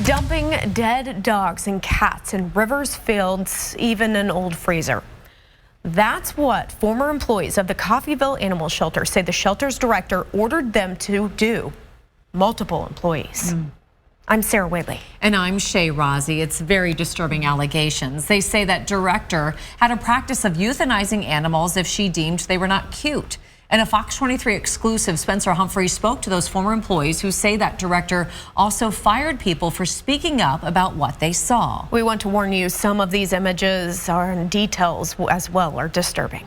Dumping dead dogs and cats in rivers, fields, even an old freezer. That's what former employees of the Coffeyville Animal Shelter say the shelter's director ordered them to do. Multiple employees. I'm Sarah Whaley. And I'm Shay Rozzi. It's very disturbing allegations. They say that director had a practice of euthanizing animals if she deemed they were not cute. And a Fox 23 exclusive, Spencer Humphrey spoke to those former employees who say that director also fired people for speaking up about what they saw. We want to warn you, some of these images and details as well are disturbing.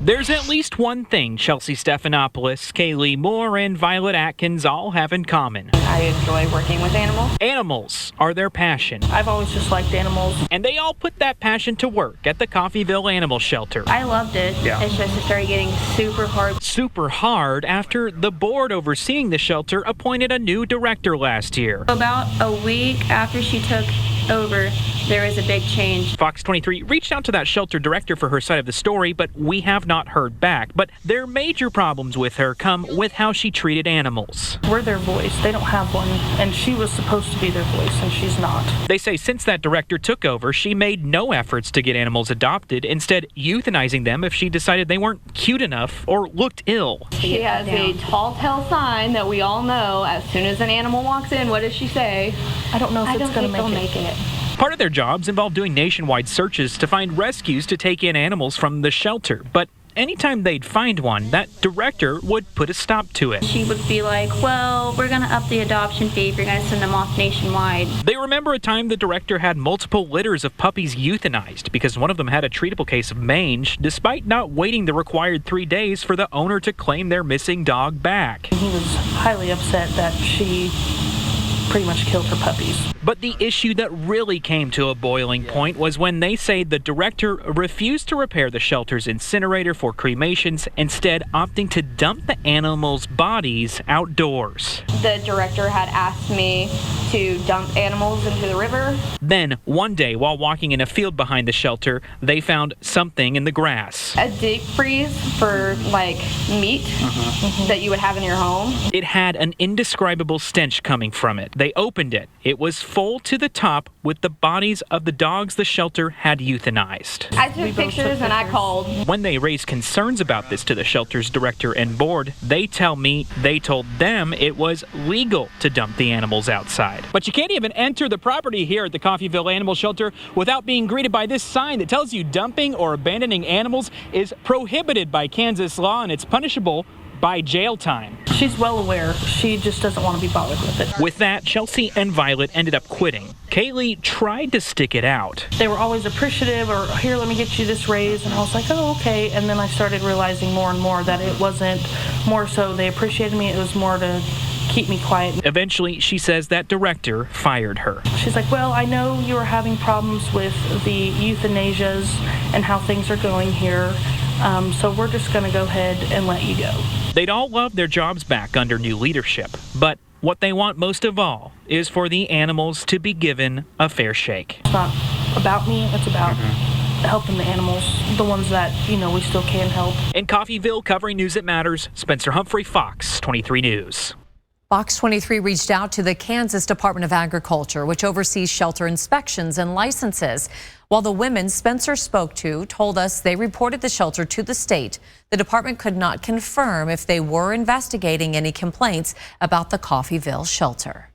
There's at least one thing Chelsea Stephanopoulos, Kaylee Moore, and Violet Atkins all have in common. I enjoy working with animals. Animals are their passion. I've always just liked animals. And they all put that passion to work at the Coffeyville Animal Shelter. I loved it. Yeah. It's just it started getting super hard. Super hard after the board overseeing the shelter appointed a new director last year. About a week after she took over, there was a big change. Fox 23 reached out to that shelter director for her side of the story, but we have not heard back. But their major problems with her come with how she treated animals. We're their voice. They don't have one, and she was supposed to be their voice, and she's not. They say since that director took over, she made no efforts to get animals adopted, instead euthanizing them if she decided they weren't cute enough or looked ill. She has a tall tale sign that we all know. As soon as an animal walks in, what does she say? I don't know if it's going to make it. Part of their jobs involve doing nationwide searches to find rescues to take in animals from the shelter. But anytime they'd find one, that director would put a stop to it. She would be like, well, we're going to up the adoption fee if you're going to send them off nationwide. They remember a time the director had multiple litters of puppies euthanized because one of them had a treatable case of mange, despite not waiting the required 3 days for the owner to claim their missing dog back. He was highly upset that she pretty much killed her puppies. But the issue that really came to a boiling point was when they say the director refused to repair the shelter's incinerator for cremations, instead opting to dump the animals' bodies outdoors. The director had asked me to dump animals into the river. Then, one day, while walking in a field behind the shelter, they found something in the grass. A deep freeze for, like, meat that you would have in your home. It had an indescribable stench coming from it. They opened it. It was full to the top with the bodies of the dogs the shelter had euthanized. I took pictures and I called. When they raised concerns about this to the shelter's director and board, they tell me they told them it was legal to dump the animals outside. But you can't even enter the property here at the Coffeyville Animal Shelter without being greeted by this sign that tells you dumping or abandoning animals is prohibited by Kansas law and it's punishable by jail time. She's well aware. She just doesn't want to be bothered with it. With that, Chelsea and Violet ended up quitting. Kaylee tried to stick it out. They were always appreciative, or here, let me get you this raise, and I was like, oh, okay. And then I started realizing more and more that it wasn't more so they appreciated me, it was more to keep me quiet. Eventually, she says that director fired her. She's like, well, I know you were having problems with the euthanasias and how things are going here, so we're just going to go ahead and let you go. They'd all love their jobs back under new leadership, but what they want most of all is for the animals to be given a fair shake. It's not about me, it's about helping the animals, the ones that, we still can help. In Coffeyville, covering news that matters, Spencer Humphrey, Fox 23 News. Fox 23 reached out to the Kansas Department of Agriculture, which oversees shelter inspections and licenses. While the women Spencer spoke to told us they reported the shelter to the state, the department could not confirm if they were investigating any complaints about the Coffeyville shelter.